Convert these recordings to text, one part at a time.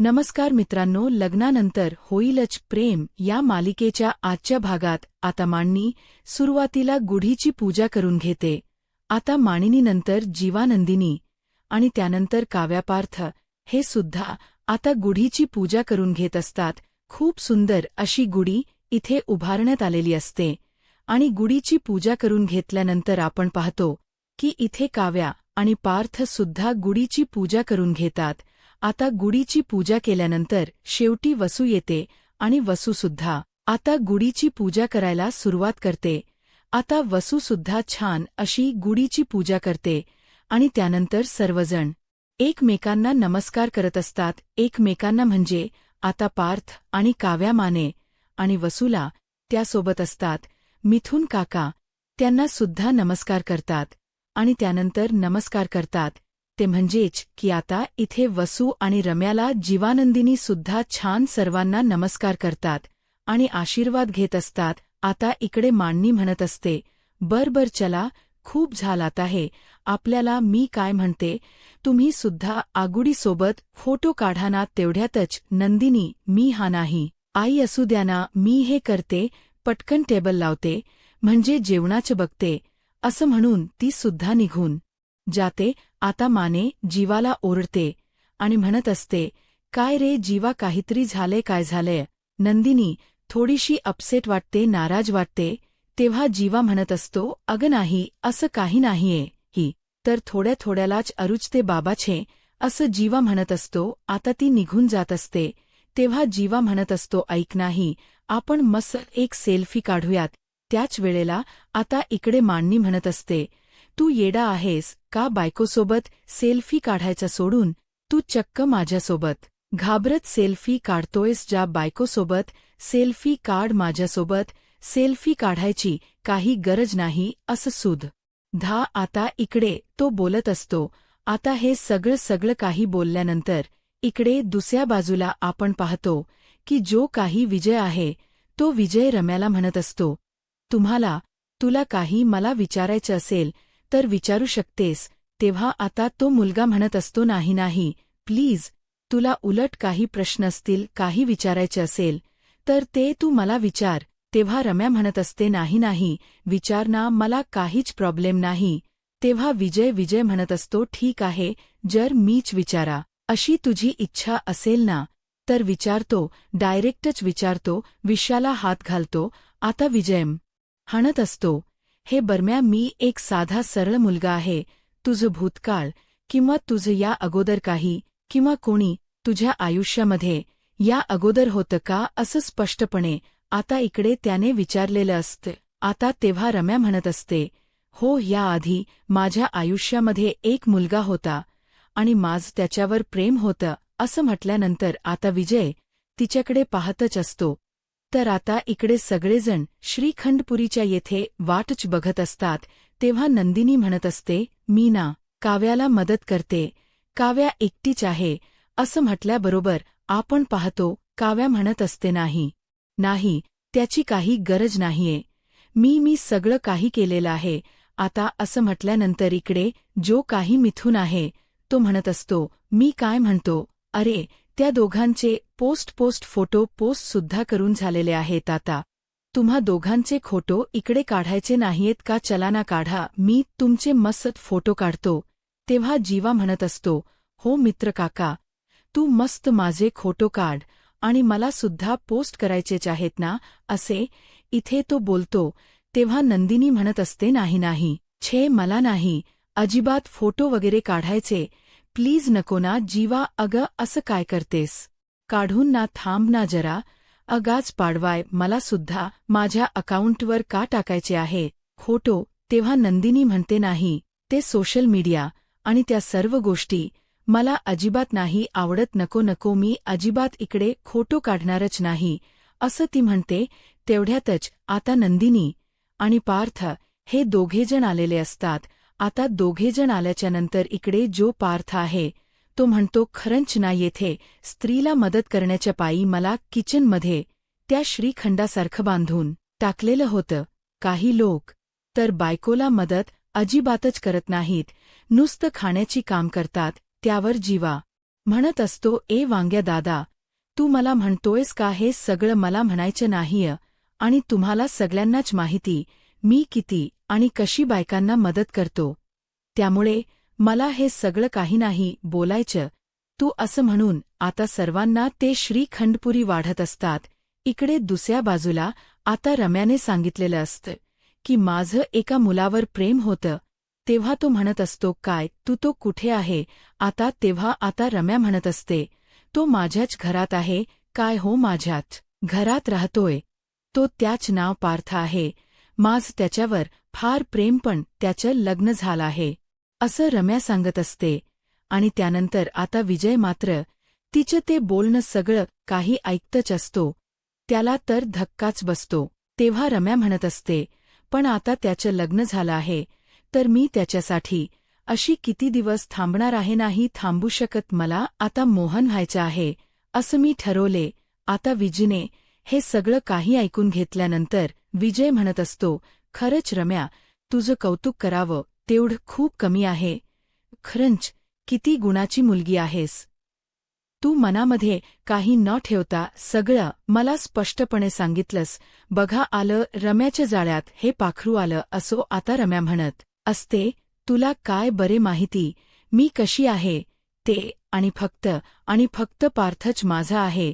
नमस्कार मित्रांनो, लग्नानंतर होईलच प्रेम या मालिकेच्या आजच्या भागात आता मांडणी सुरुवातीला गुढीची पूजा करून घेते. आता मांडणीनंतर जीवानंदिनी आणि त्यानंतर काव्यापार्थ हे सुद्धा आता गुढीची पूजा करून घेत असतात. खूप सुंदर अशी गुढी इथे उभारण्यात आलेली असते आणि गुढीची पूजा करून घेतल्यानंतर आपण पाहतो की इथे काव्या आणि पार्थ सुद्धा गुढीची पूजा करून घेतात. आता गुढीची पूजा केल्यानंतर शेवटी वसू येते आणि वसूसुद्धा आता गुढीची पूजा करायला सुरुवात करते. आता वसूसुद्धा छान अशी गुढीची पूजा करते आणि त्यानंतर सर्वजण एकमेकांना नमस्कार करत असतात. एकमेकांना म्हणजे आता पार्थ आणि काव्या माने आणि वसूला त्यासोबत असतात मिथुन काका, त्यांना सुद्धा नमस्कार करतात आणि त्यानंतर नमस्कार करतात. ते म्हणजेच की आता इथे वसू आणि रम्याला जीवानंदिनी सुद्धा छान सर्वांना नमस्कार करतात आणि आशीर्वाद घेत असतात. आता इकडे मांडणी म्हणत असते, बर चला, खूप झालात आहे आपल्याला. मी काय म्हणते, तुम्ही सुद्धा आगुडीसोबत फोटो काढा ना. तेवढ्यातच नंदिनी, मी हा नाही आई असू द्या ना, मी हे करते, पटकन टेबल लावते, म्हणजे जेवणाचं बघते, असं म्हणून ती सुद्धा निघून जाते. आता माने जीवाला ओरडते आणि म्हणत असते, काय रे जीवा, काहीतरी झालंय, काय झालंय? नंदिनी थोडीशी अपसेट वाटते, नाराज वाटते. तेव्हा जीवा म्हणत असतो, अगं नाही, असं काही नाहीये, ही तर थोड्यालाच अरुचते बाबाछे, असं जीवा म्हणत असतो. आता ती निघून जात असते. तेव्हा जीवा म्हणत असतो, ऐक नाही, आपण मस्त एक सेल्फी काढूयात. त्याच वेळेला आता इकडे मांडणी म्हणत असते, तू येडा आहेस का बायकोसोबत सेल्फी काढायचा सोडून तू चक्क माझ्यासोबत घाबरत सेल्फी काढतोयस? ज्या बायकोसोबत सेल्फी काढ, माझ्यासोबत सेल्फी काढायची काही गरज नाही, असं सुद्धा आता इकडे तो बोलत असतो. आता हे सगळं काही बोलल्यानंतर इकडे दुसऱ्या बाजूला आपण पाहतो की जो काही विजय आहे तो विजय रम्याला म्हणत असतो, तुला काही मला विचारायचं असेल तर विचारू शकतेस. तेव्हा आता तो मुलगा म्हणत असतो, नाही प्लीज, तुला उलट काही प्रश्न असतील, काही विचारायचे असेल तर ते तू मला विचार. तेव्हा रम्या म्हणत असते, नाही विचार ना, मला काहीच प्रॉब्लेम नाही. तेव्हा विजय म्हणत असतो, ठीक आहे, जर मीच विचारा अशी तुझी इच्छा असेल ना तर विचारतो, डायरेक्टच विचारतो, विषयाला हात घालतो. आता विजय म्हणत असतो, हे बरम्या, मी एक साधा सरळ मुलगा आहे. तुझं भूतकाळ किंवा तुझं या अगोदर काही किंवा कोणी तुझ्या आयुष्यामध्ये या अगोदर होतं का, असं स्पष्टपणे आता इकडे त्याने विचारलेलं असतं. आता तेव्हा रम्या म्हणत असते, हो, याआधी माझ्या आयुष्यामध्ये एक मुलगा होता आणि माझं त्याच्यावर प्रेम होतं, असं म्हटल्यानंतर आता विजय तिच्याकडे पाहतच असतो. तर आता इकडे सगळेजण श्रीखंडपुरीच्या येथे वाटच बघत असतात. तेव्हा नंदिनी म्हणत असते, मी ना काव्याला मदत करते. काव्या एकटीच आहे असं म्हटल्याबरोबर आपण पाहतो काव्या म्हणत असते, नाही, त्याची काही गरज नाहीये, मी सगळं काही केलेलं आहे. आता असं म्हटल्यानंतर इकडे जो काही मिथून आहे तो म्हणत असतो, मी काय म्हणतो, अरे त्या दोघांचे पोस्ट फोटो सुद्धा करून झालेले आहेत. आता तुम्हा दोघांचे फोटो इकडे काढायचे नाहीयेत का? चला ना, काढा, मी तुमचे मस्त फोटो काढतो. तेव्हा जीवा म्हणत असतो, हो मित्र काका, तू मस्त माझे फोटो काढ आणि मला सुद्धा पोस्ट करायचेच आहेत ना, असे इथे तो बोलतो. तेव्हा नंदिनी म्हणत असते, नाही छे, मला नाही अजिबात फोटो वगैरे काढायचे, प्लीज नको ना जीवा. अगं असं काय करतेस, काढून ना, थांब ना जरा, अगाच पाडवाय, मला सुद्धा माझ्या अकाउंटवर का टाकायचे आहे फोटो? तेव्हा नंदिनी म्हणते, नाही, ते सोशल मीडिया आणि त्या सर्व गोष्टी मला अजिबात नाही आवडत, नको, मी अजिबात इकडे फोटो काढणारच नाही, असं ती म्हणते. तेवढ्यातच आता नंदिनी आणि पार्थ हे दोघेजण आलेले असतात. आता दोघेजण आल्याच्यानंतर इकडे जो पार्थ आहे तो म्हणतो, खरंच ना, येथे स्त्रीला मदत करण्याच्या पायी मला किचनमध्ये त्या श्रीखंडासारखं बांधून टाकलेलं होतं. काही लोक तर बायकोला मदत अजिबातच करत नाहीत, नुसतं खाण्याची काम करतात. त्यावर जीवा म्हणत असतो, ए वांग्या दादा, तू मला म्हणतोयस का हे सगळं मला म्हणायचं नाहीय, आणि तुम्हाला सगळ्यांनाच माहिती मी किती आणि कशी बायकांना मदत करतो. त्यामुळे मला हे सगळं काही नाही बोलायचं. तू असं म्हणून आता सर्वांना ते श्रीखंडपुरी वाढत असतात. इकडे दुसऱ्या बाजूला आता रम्याने सांगितलेलं असतं की माझं एका मुलावर प्रेम होतं. तेव्हा तो म्हणत असतो, काय तू तो कुठे आहे आता? तेव्हा आता रम्या म्हणत असते, तो माझ्याच घरात आहे. काय हो, माझ्याच घरात राहतोय. तो त्याच नाव पार्थ आहे. माझ त्याच्यावर फार प्रेम, पण त्याचं लग्न झालं आहे, असं रम्या सांगत असते. आणि त्यानंतर आता विजय मात्र तिचं ते बोलणं सगळं काही ऐकतच असतो. त्याला तर धक्काच बसतो. तेव्हा रम्या म्हणत असते, पण आता त्याचं लग्न झालं आहे तर मी त्याच्यासाठी अशी किती दिवस थांबणार आहे? नाही थांबू शकत. मला आता मोहन व्हायचं आहे असं मी ठरवले. आता विजयने हे सगळं काही ऐकून घेतल्यानंतर विजय म्हणत असतो, खरंच रम्या, तुझं कौतुक करावं तेवढं खूप कमी आहे. खरंच किती गुणाची मुलगी आहेस. तू मनामध्ये काही न ठेवता सगळं मला स्पष्टपणे सांगितलंस. बघा, आलं रम्याच्या जाळ्यात हे पाखरू आलं. असो आता रम्या म्हणत असते, तुला काय बरे माहिती मी कशी आहे ते, आणि फक्त पार्थच माझा आहे,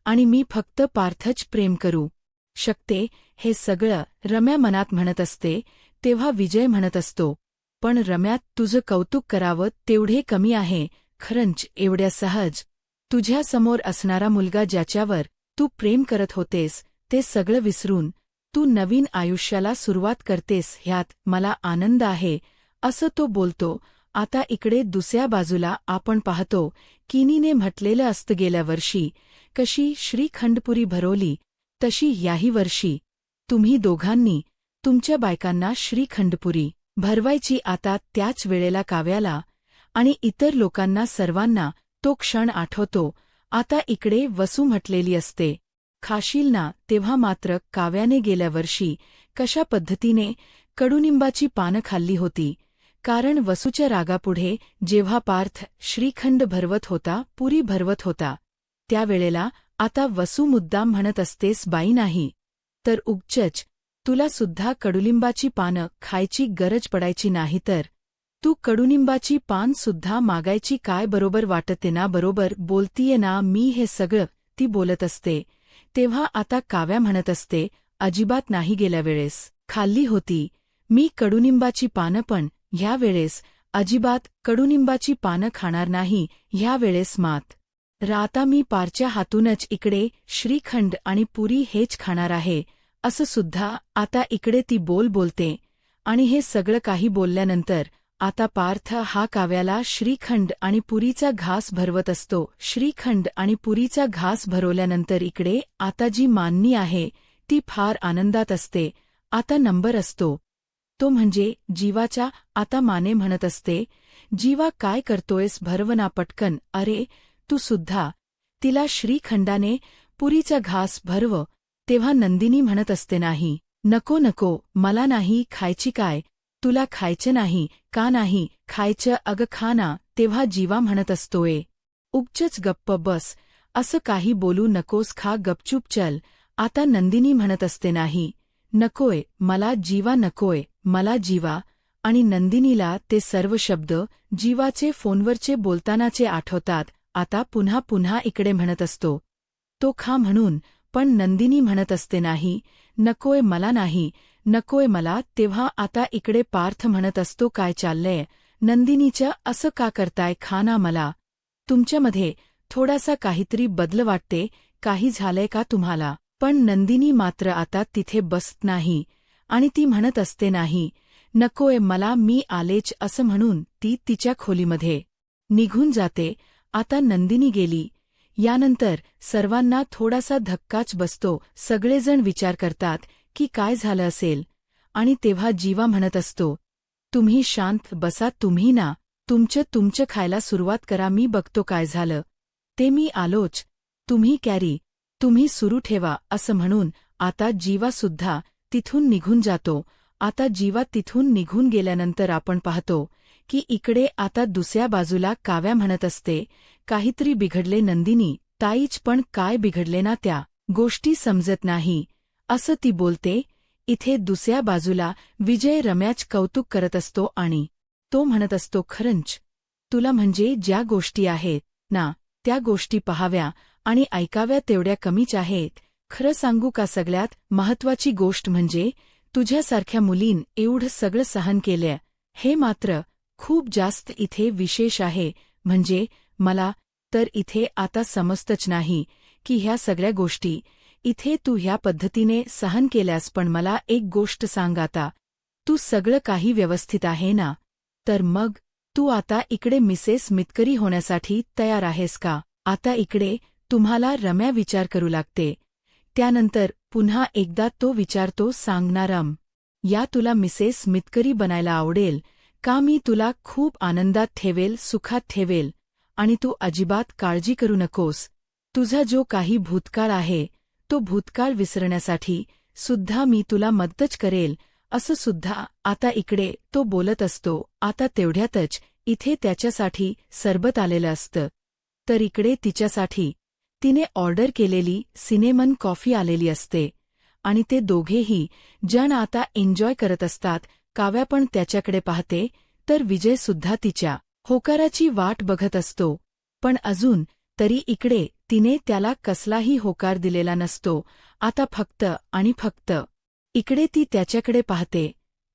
आणि मी फक्त पार्थच प्रेम करू शकते. हे सगळं रम्या मनात म्हणत असते. तेव्हा विजय म्हणत असतो, पण रम्या, तुझं कौतुक करावं तेवढे कमी आहे. खरंच एवढ्या सहज तुझ्यासमोर असणारा मुलगा ज्याच्यावर तू प्रेम करत होतेस ते सगळं विसरून तू नवीन आयुष्याला सुरुवात करतेस, ह्यात मला आनंद आहे, असं तो बोलतो. आता इकडे दुसऱ्या बाजूला आपण पाहतो, किनीने म्हटलेलं असतं, गेल्या वर्षी कशी श्रीखंडपुरी भरवली तशी याही वर्षी तुम्ही दोघांनी तुमच्या बायकांना श्रीखंडपुरी भरवायची. आता त्याच वेळेला काव्याला आणि इतर लोकांना सर्वांना तो क्षण आठवतो. आता इकडे वसू म्हटलेली असते, खाशील ना? तेव्हा मात्र काव्याने गेल्या वर्षी कशा पद्धतीने कडुनिंबाची पानं खाल्ली होती, कारण वसूच्या रागापुढे जेव्हा पार्थ श्रीखंड भरवत होता, पुरी भरवत होता, त्यावेळेला आता वसू मुद्दाम म्हणत असतेस, बाई नाही तर उगचच तुला सुद्धा कडुलिंबाची पानं खायची गरज पडायची नाही तर तू कडुनिंबाची पान सुद्धा मागायची काय? बरोबर वाटते ना? बरोबर बोलतीये ना मी? हे सगळं ती बोलत असते. तेव्हा आता काव्या म्हणत असते, अजिबात नाही, गेल्या वेळेस खाल्ली होती मी कडुनिंबाची पानं, पण ह्या वेळेस अजिबात कडुनिंबाची पानं खाणार नाही. ह्या वेळेस मात्र आता मी पारच्या हातूनच इकडे श्रीखंड आणि पुरी हेच खाणार आहे, असं सुद्धा आता इकडे ती बोलते. आणि हे सगळं काही बोलल्यानंतर आता पार्थ हा काव्याला श्रीखंड आणि पुरीचा घास भरवत असतो. श्रीखंड आणि पुरीचा घास भरवल्यानंतर इकडे आता जी माननी आहे ती फार आनंदात असते. आता नंबर असतो तो म्हणजे जीवाचा. आता माने म्हणत असते, जीवा काय करतोयस? भरवना पटकन. अरे तू सुद्धा तिला श्रीखंडाने पुरीचा घास भरव. तेव्हा नंदिनी म्हणत असते, नाही, नको नको, मला नाही खायची. काय तुला खायचं नाही? का नाही खायचं? अगं खा ना. तेव्हा जीवा म्हणत असतोय, उगचच गप्प बस, असं काही बोलू नकोस, खा गपचूप चल. आता नंदिनी म्हणत असते, नाही, नकोय मला जीवा, नकोय मला जीवा. आणि नंदिनीला ते सर्व शब्द जीवाचे फोनवरचे बोलतानाचे आठवतात. आता पुन्हा इकडे म्हणत असतो, तो खा म्हणून, पण नंदिनी म्हणत असते, नाही, नकोय मला, नाही, नकोय मला. तेव्हा आता इकडे पार्थ म्हणत असतो, काय चाललंय नंदिनीचं? असं का करताय? खा ना. मला तुमच्यामध्ये थोडासा काहीतरी बदल वाटते. काही झालंय का तुम्हाला? पण नंदिनी मात्र आता तिथे बसत नाही आणि ती म्हणत असते, नाही, नकोय मला, मी आलेच, असं म्हणून ती तिच्या खोलीमध्ये निघून जाते. आता नंदिनी गेली यानंतर सर्वांना थोडासा धक्काच बसतो. सगळेजण विचार करतात की काय झालं असेल, आणि तेव्हा जीवा म्हणत असतो, तुम्ही शांत बसा, तुम्ही ना तुमचं खायला सुरुवात करा, मी बघतो काय झालं ते, मी आलोच, तुम्ही सुरू ठेवा. असं म्हणून आता जीवासुद्धा तिथून निघून जातो. आता जीवा तिथून निघून गेल्यानंतर आपण पाहतो की इकडे आता दुसऱ्या बाजूला काव्या म्हणत असते, काहीतरी बिघडले नंदिनी ताईच, पण काय बिघडले ना, त्या गोष्टी समजत नाही असं ती बोलते. इथे दुसऱ्या बाजूला विजय रम्याच कौतुक करत असतो आणि तो म्हणत असतो, खरंच तुला म्हणजे ज्या गोष्टी आहेत ना त्या गोष्टी पहाव्या आणि ऐकाव्या तेवढ्या कमीच आहेत. खरं सांगू का, सगळ्यात महत्वाची गोष्ट म्हणजे तुझ्यासारख्या मुलीन एवढं सगळं सहन केलंय हे मात्र खूप जास्त इथे विशेष आहे. म्हणजे मला तर इथे आता समजतच नाही की ह्या सगळ्या गोष्टी इथे तू ह्या पद्धतीने सहन केल्यास. पण मला एक गोष्ट सांग, आता तू सगळं काही व्यवस्थित आहे ना? तर मग तू आता इकडे मिसेस मितकरी होण्यासाठी तयार आहेस का? आता इकडे तुम्हाला रम्या विचार करू लागते. त्यानंतर पुन्हा एकदा तो विचारतो, सांगणारम या तुला मिसेस मितकरी बनायला आवडेल का? मी तुला खूप आनंदात ठेवेल, सुखात ठेवेल आणि तू अजिबात काळजी करू नकोस. तुझा जो काही भूतकाळ आहे तो भूतकाळ विसरण्यासाठी सुद्धा मी तुला मदतच करेल, असं सुद्धा आता इकडे तो बोलत असतो. आता तेवढ्यातच इथे त्याच्यासाठी सरबत आलेलं असतं. तर इकडे तिच्यासाठी तिने ऑर्डर केलेली सिनेमन कॉफी आलेली असते आणि ते दोघेही जण आता एन्जॉय करत असतात. काव्या पण त्याच्याकडे पाहते, तर विजय सुद्धा तिच्या होकाराची वाट बघत असतो. पण अजून तरी इकडे तिने त्याला कसलाही होकार दिलेला नसतो. आता फक्त आणि फक्त इकडे ती त्याच्याकडे पाहते,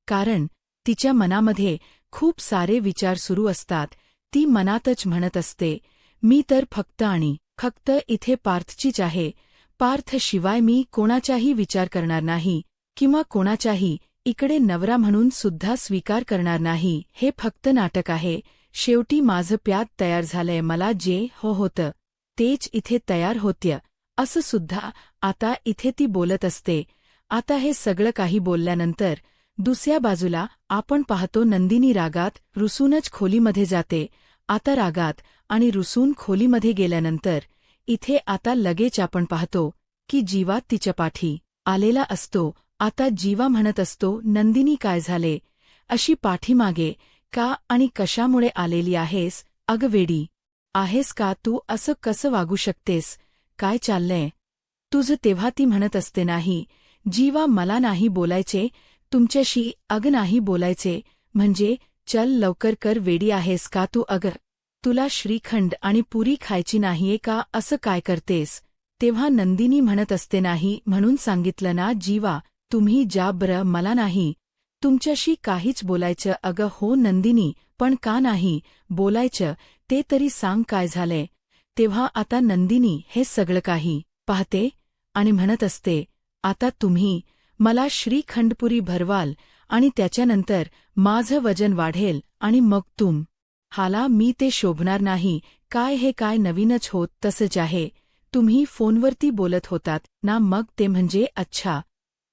कारण तिच्या मनामध्ये खूप सारे विचार सुरू असतात. ती मनातच म्हणत असते, मी तर फक्त आणि फक्त इथे पार्थचीच आहे. पार्थशिवाय मी कोणाचाही विचार करणार नाही किंवा कोणाचाही इकडे नवरा म्हणून सुद्धा स्वीकार करणार नाही. हे फक्त नाटक आहे. शेवटी माझं प्याद तयार झालंय. मला जे होतं तेच इथे तयार होत्य, असं सुद्धा आता इथे ती बोलत असते. आता हे सगळं काही बोलल्यानंतर दुसऱ्या बाजूला आपण पाहतो, नंदिनी रागात रुसूनच खोलीमध्ये जाते. आता रागात आणि रुसून खोलीमध्ये गेल्यानंतर इथे आता लगेच आपण पाहतो की जीवा तिच्या पाठी आलेला असतो. आता जीवा म्हणत असतो, नंदिनी काय झाले, अशी पाठीमागे का आणि कशामुळे आलेली आहेस? अगं वेडी आहेस का तू? असं कसं वागू शकतेस? काय चाललंय तुझं? तेव्हा ती म्हणत असते, नाही जीवा, मला नाही बोलायचे तुमच्याशी. अगं नाही बोलायचे म्हणजे चल लवकर कर, वेडी आहेस का तू? अगं तुला श्रीखंड आणि पुरी खायची नाहीये का? असं काय करतेस? तेव्हा नंदिनी म्हणत असते, नाही म्हणून सांगितलं ना जीवा, तुम्ही जा बरं, मला नाही तुमच्याशी काहीच बोलायचं. अगं हो नंदिनी, पण का नाही बोलायचं ते तरी सांग, काय झालंय? तेव्हा आता नंदिनी हे सगळं काही पाहते आणि म्हणत असते, आता तुम्ही मला श्रीखंडपुरी भरवाल आणि त्याच्यानंतर माझं वजन वाढेल आणि मग हाला मी ते शोभणार नाही. काय हे काय नवीनच होत तसंच आहे. तुम्ही फोनवरती बोलत होतात ना? मग ते म्हणजे अच्छा,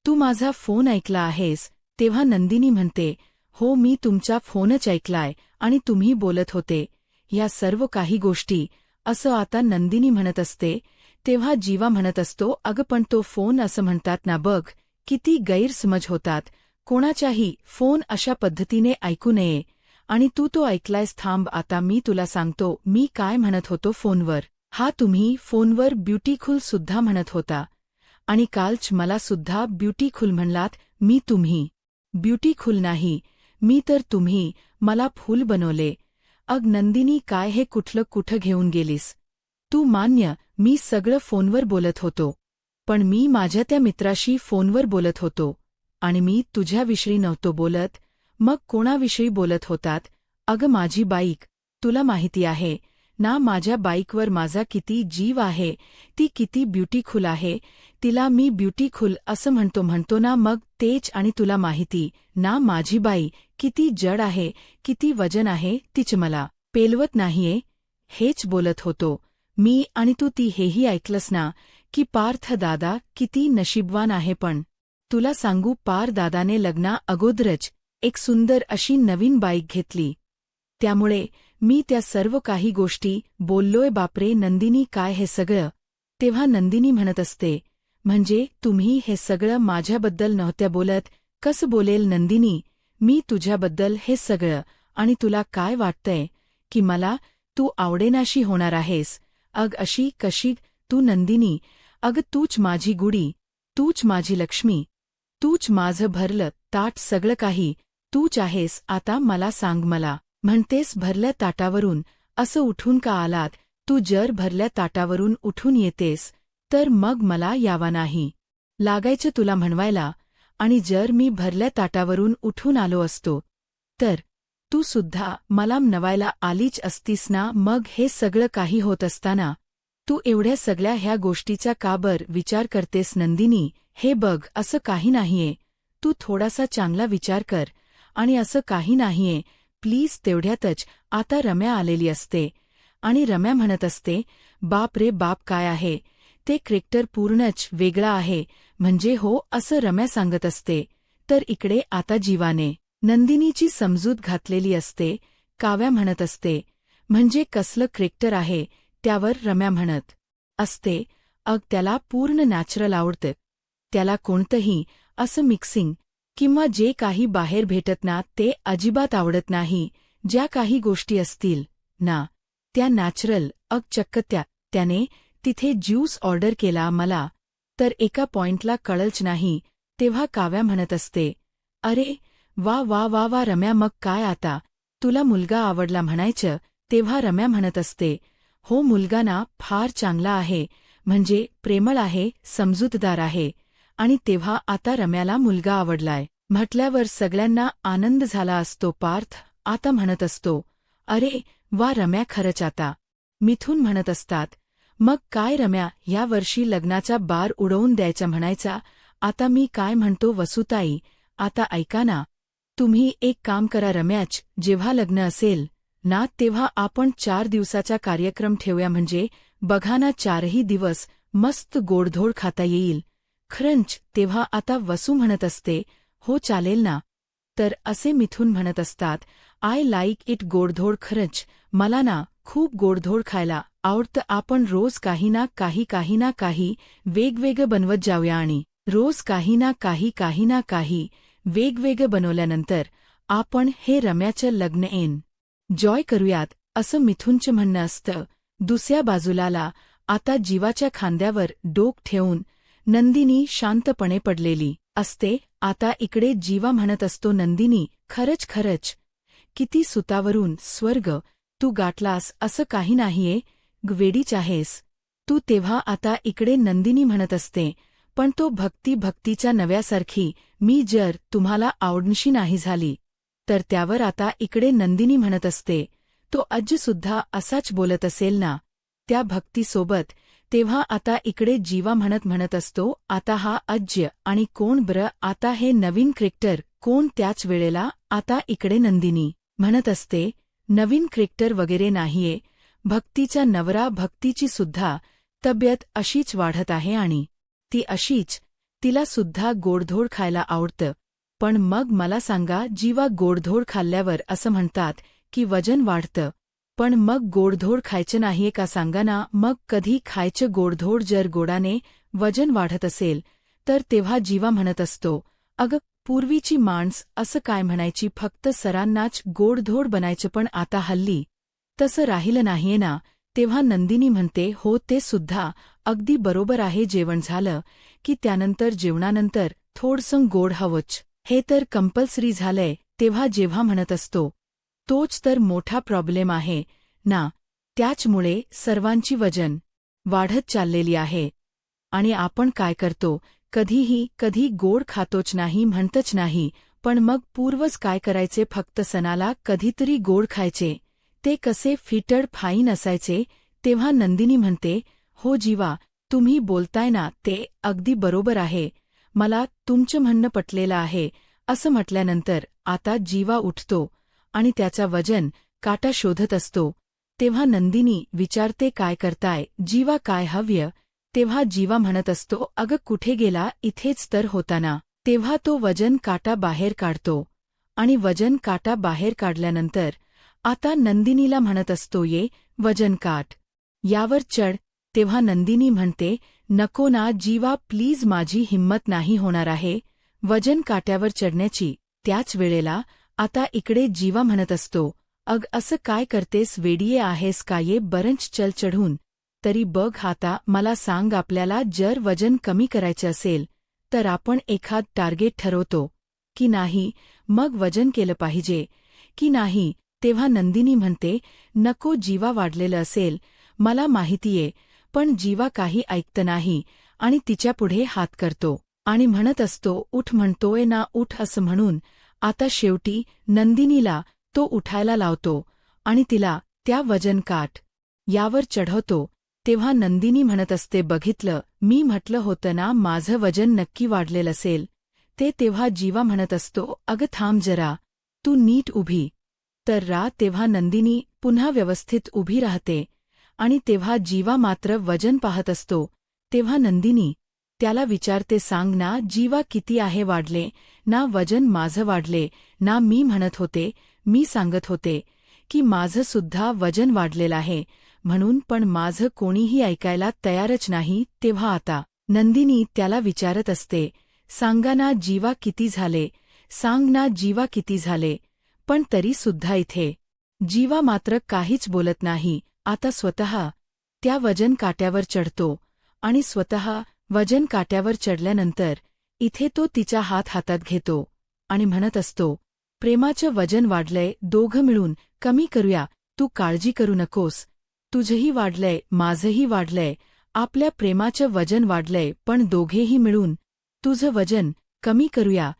तू माझा फोन ऐकला आहेस? तेव्हा नंदिनी म्हणते, हो मी तुमचा फोनच ऐकलाय आणि तुम्ही बोलत होते ह्या सर्व काही गोष्टी, असं आता नंदिनी म्हणत असते. तेव्हा जीवा म्हणत असतो, अगं पण तो फोन असं म्हणतात ना, बघ किती गैरसमज होतात. कोणाचाही फोन अशा पद्धतीने ऐकू नये आणि तू तो ऐकलायस. थांब, आता मी तुला सांगतो मी काय म्हणत होतो फोनवर. हा तुम्ही फोनवर ब्युटीफुल सुद्धा म्हणत होता आणि कालच मला सुद्धा ब्युटीफुल म्हणलात. मी तुम्ही ब्युटीफुल नाही, मी तर तुम्ही मला फूल बनवले. अग नंदिनी, काय हे कुठं घेऊन गेलीस तू? मान्य मी सगळं फोनवर बोलत होतो, पण मी माझ्या त्या मित्राशी फोनवर बोलत होतो आणि मी तुझ्याविषयी नव्हतो बोलत. मग कोणाविषयी बोलत होतात? अगं माझी बाईक, तुला माहिती आहे ना माझ्या बाईकवर माझा किती जीव आहे, ती किती ब्युटीफुल आहे. तिला मी ब्युटीफुल असं म्हणतो ना, मग तेच. आणि तुला माहिती ना माझी बाई किती जड आहे, किती वजन आहे तिचं, मला पेलवत नाहीये. हेच बोलत होतो मी आणि तू ती हेही ऐकलंस ना की पार्थ दादा किती नशीबवान आहे. पण तुला सांगू, पार दादाने लग्ना अगोदरच एक सुंदर अशी नवीन बाईक घेतली, त्यामुळे मी त्या सर्व काही गोष्टी बोललोय. बापरे नंदिनी, काय हे सगळं? तेव्हा नंदिनी म्हणत असते, म्हणजे तुम्ही हे सगळं माझ्याबद्दल नव्हत्या बोलत? कसं बोलेल नंदिनी, मी तुझ्याबद्दल हे सगळं आणि तुला काय वाटतंय की मला तू आवडेनाशी होणार आहेस? अग अशी कशी तू नंदिनी? अग तूच माझी गुढी, तूच माझी लक्ष्मी, तूच माझं भरलं ताट, सगळं काही तूच आहेस. आता मला सांग, मला म्हणतेस भरल्या ताटावरून असं उठून का आलात? तू जर भरल्या ताटावरून उठून येतेस तर मग मला यावा नाही लागायचं तुला म्हणवायला. आणि जर मी भरल्या ताटावरून उठून आलो असतो तर तू सुद्धा मला नवायला आलीच असतीस ना? मग हे सगळं काही होत असताना तू एवढ्या सगळ्या ह्या गोष्टीचा का बर विचार करतेस नंदिनी? हे बघ, असं काही नाहीये. तू थोडासा चांगला विचार कर. आणि असं काही नाहीये, प्लीज. तेवढ्यातच आता रम्या आलेली असते आणि रम्या म्हणत असते, बाप रे बाप, काय आहे ते कॅरेक्टर पूर्णच वेगळा आहे. म्हणजे हो, असं रम्या सांगत असते. तर इकडे आता जीवाने नंदिनीची समजूत घातलेली असते. काव्या म्हणत असते, म्हणजे कसलं कॅरेक्टर आहे? त्यावर रम्या म्हणत असते, अग त्याला पूर्ण नॅचरल आवडतं. त्याला कोणतंही असं मिक्सिंग किंवा जे काही बाहेर भेटत ना ते अजिबात आवडत नाही. ज्या काही गोष्टी असतील ना त्या नॅचरल. अग चक्क त्याने तिथे ज्यूस ऑर्डर केला मला तर एका पॉइंटला कळलंच नाही. तेव्हा काव्या म्हणत असते, अरे वा वा वा वा रम्या, मग काय आता? तुला मुलगा आवडला म्हणायचं? तेव्हा रम्या म्हणत असते, हो, मुलगा ना फार चांगला आहे, म्हणजे प्रेमळ आहे, समजूतदार आहे. आणि तेव्हा आता रम्याला मुलगा आवडलाय म्हटल्यावर सगळ्यांना आनंद झाला असतो. पार्थ आता म्हणत असतो, अरे वा रम्या, खरंच आता. मिथुन म्हणत असतात, मग काय रम्या, ह्या वर्षी लग्नाचा बार उडवून द्यायचा म्हणायचा? आता मी काय म्हणतो वसुताई, आता ऐका ना. तुम्ही एक काम करा रम्याच, जेव्हा लग्न असेल ना तेव्हा आपण 4 दिवसाचा कार्यक्रम ठेवूया. म्हणजे बघा ना, 4ही दिवस मस्त गोडधोड खाता येईल. खरंच. तेव्हा आता वसू म्हणत असते, हो चालेल ना. तर असे मिथुन म्हणत असतात, आय लाईक इट गोडधोड. खरंच मला ना खूप गोडधोड खायला आवडतं. आपण रोज काही ना काही वेगवेगळं बनवत जाऊया आणि रोज काही ना काही वेगवेगळं बनवल्यानंतर आपण हे रम्याचं लग्न एन्जॉय करूयात, असं मिथुनचं म्हणणं असतं. दुसऱ्या बाजूला आता जीवाच्या खांद्यावर डोक ठेवून नंदिनी शांतपणे पडलेली असते. आता इकडे जीवा म्हणत असतो, नंदिनी खरंच किती सुतावरून स्वर्ग तू गाठलास, असं काही नाहीये, वेडीच आहेस तू. तेव्हा आता इकडे नंदिनी म्हणत असते, पण तो भक्तीच्या नव्यासारखी मी जर तुम्हाला आवडणशी नाही झाली तर. त्यावर आता इकडे नंदिनी म्हणत असते, तो आजसुद्धा असाच बोलत असेल ना त्या भक्तीसोबत. तेव्हा आता इकडे जीवा म्हणत असतो, आता हा अज्य आणि कोण बरं? आता हे नवीन कॅरेक्टर कोण? त्याच वेळेला आता इकडे नंदिनी म्हणत असते, नवीन कॅरेक्टर वगैरे नाहीये, भक्तीचा नवरा. भक्तीची सुद्धा तब्येत अशीच वाढत आहे आणि ती अशीच, तिला सुद्धा गोडधोड खायला आवडतं. पण मग मला सांगा जीवा, गोडधोड खाल्ल्यावर असं म्हणतात की वजन वाढतं, पण मग गोडधोड खायचं नाहीये का? सांगा ना, मग कधी खायचं गोडधोड? जर गोडाने वजन वाढत असेल तर. तेव्हा जीवा म्हणत असतो, अगं पूर्वीची माणस असं काय म्हणायची, फक्त सरांनाच गोडधोड बनायचं, पण आता हल्ली तसं राहिलं नाहीये ना. तेव्हा नंदिनी म्हणते, हो ते सुद्धा अगदी बरोबर आहे. जेवण झालं की त्यानंतर जेवणानंतर थोडसं गोड हवंच, हे तर कंपल्सरी झालंय. तेव्हा जेव्हा म्हणत असतो, तोच तर मोठा प्रॉब्लेम आहे ना, त्याचमुळे सर्वांची वजन वाढत चाललेली आहे. आणि आपण काय करतो, कधी गोड खातोच नाही, म्हणतच नाही, पण मग पूर्वज काय करायचे, फक्त सणाला कधीतरी गोड खायचे, ते कसे फिटड फाईन असायचे. तेव्हा नंदिनी म्हणते, हो जीवा, तुम्ही बोलताय ना ते अगदी बरोबर आहे, मला तुमचं म्हणणं पटलेलं आहे. असं म्हटल्यानंतर आता जीवा उठतो आणि त्याचा वजन काटा शोधत असतो. तेव्हा नंदिनी विचारते, काय करताय जीवा, काय हव्य? तेव्हा जीवा म्हणत असतो, अगं कुठे गेला, इथेच तर होता ना. तेव्हा तो वजन काटा बाहेर काढतो आणि वजन काटा बाहेर काढल्यानंतर आता नंदिनीला म्हणत असतो, ये वजन काट, यावर चढ. तेव्हा नंदिनी म्हणते, नको ना जीवा, प्लीज, माझी हिंमत नाही होणार आहे वजन काट्यावर चढण्याची. त्याच वेळेला आता इकडे जीवा म्हणत असतो, "अग असं काय करतेस, वेडीये आहेस का, ये बरंच चल चढून. तरी बघ आता, मला सांग, आपल्याला जर वजन कमी करायचे असेल तर आपण एखाद टार्गेट ठरवतो की नाही, मग वजन केलं पाहिजे की नाही?" तेव्हा नंदिनी म्हणते, "नको, जीवा वाढलेलं असेल, मला माहितीये, पण जीवा काही ऐकत नाही आणि तिच्यापुढे हात करतो आणि म्हणत असतो, उठ, म्हणतोय ना उठ असं म्हणून. आता शेवटी नंदिनीला तो उठायला लावतो आणि तिला त्या वजन काट यावर चढवतो. तेव्हा नंदिनी म्हणत असते, बघितलं, मी म्हटलं होतं ना, माझं वजन नक्की वाढलेलं असेल ते. तेव्हा जीवा म्हणत असतो, अगं थांब जरा, तू नीट उभी तर राह. तेव्हा नंदिनी पुन्हा व्यवस्थित उभी राहते आणि तेव्हा जीवा मात्र वजन पाहत असतो. तेव्हा नंदिनी त्याला विचारते, सांग ना जीवा, किती आहे वाढले ना वजन? माझं वाढले ना, मी म्हणत होते, मी सांगत होते की माझं सुद्धा वजन वाढलेलं आहे म्हणून, पण माझं कोणीही ऐकायला तयारच नाही. तेव्हा आता नंदिनी त्याला विचारत असते, सांगा ना जीवा, किती झाले, सांग ना जीवा, किती झाले. पण तरी सुद्धा इथे जीवा मात्र काहीच बोलत नाही. आता स्वतः त्या वजन काट्यावर चढतो आणि स्वतः वजन काट्यावर चढल्यानंतर इथे तो तिचा हात हातात घेतो आणि म्हणत असतो, प्रेमाचं वजन वाढलंय, दोघं मिळून कमी करूया, तू काळजी करू नकोस. तुझंही वाढलंय, माझंही वाढलंय, आपल्या प्रेमाचं वजन वाढलंय, पण दोघेही मिळून तुझं वजन कमी करूया,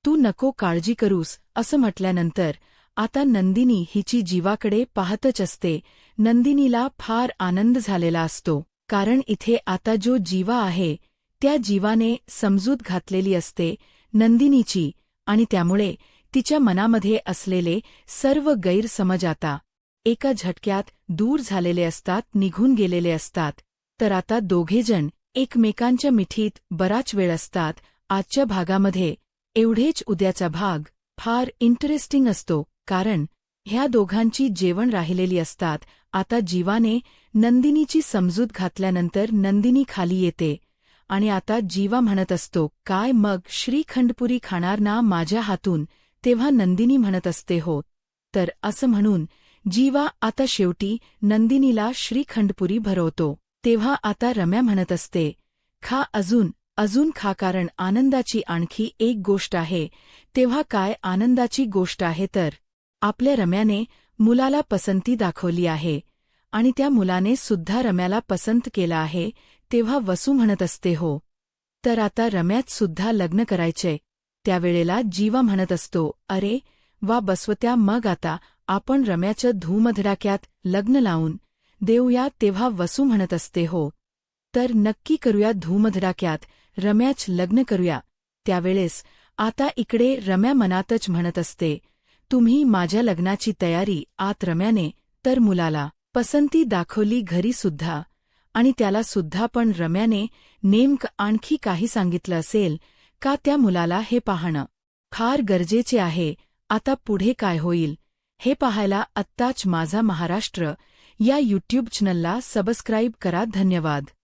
तू नको काळजी करूस. असं म्हटल्यानंतर आता नंदिनी हिची जीवाकडे पाहतच असते. नंदिनीला फार आनंद झालेला असतो, कारण इथे आता जो जीवा आहे त्या जीवाने समजूत घातलेली असते नंदिनीची आणि त्यामुळे तिच्या मनामध्ये असलेले सर्व गैरसमज आता एका झटक्यात दूर झालेले असतात, निघून गेलेले असतात. तर आता दोघेजण एकमेकांच्या मिठीत बराच वेळ असतात. आजच्या भागामध्ये एवढेच. उद्याचा भाग फार इंटरेस्टिंग असतो, कारण ह्या दोघांची जेवण राहिलेली असतात. आता जीवाने नंदिनीची समजूत घातल्यानंतर नंदिनी खाली येते आणि आता जीवा म्हणत असतो, काय मग श्रीखंडपुरी खाणार ना माझ्या हातून? तेव्हा नंदिनी म्हणत असते, हो. तर असं म्हणून जीवा आता शेवटी नंदिनीला श्रीखंडपुरी भरवतो. तेव्हा आता रम्या म्हणत असते, खा, अजून खा, कारण आनंदाची आणखी एक गोष्ट आहे. तेव्हा काय आनंदाची गोष्ट आहे? तर आपल्या रम्याने मुलाला पसंती दाखवली आहे आणि त्या मुलाने सुद्धा रम्याला पसंत केलं आहे. तेव्हा वसू म्हणत असते, हो, तर आता रम्यात सुद्धा लग्न करायचंय. त्यावेळेला जीवा म्हणत असतो, अरे वा बसवत्या, मग आता आपण रम्याचं धूमधडाक्यात लग्न लावून देऊया. तेव्हा वसू म्हणत असते, हो, तर नक्की करूया, धूमधडाक्यात रम्याच लग्न करूया. त्यावेळेस आता इकडे रम्या मनातच म्हणत असते, तुम्ही माझ्या लग्नाची तयारी. आत रम्याने तर मुलाला पसंती दाखवली घरी सुद्धा आणि त्याला सुद्धा, पण रम्याने नेमकं आणखी काही सांगितलं असेल का त्या मुलाला हे पाहणं फार गरजेचे आहे. आता पुढे काय होईल हे पाहायला आत्ताच माझा महाराष्ट्र या यूट्यूब चॅनलला सबस्क्राईब करा. धन्यवाद.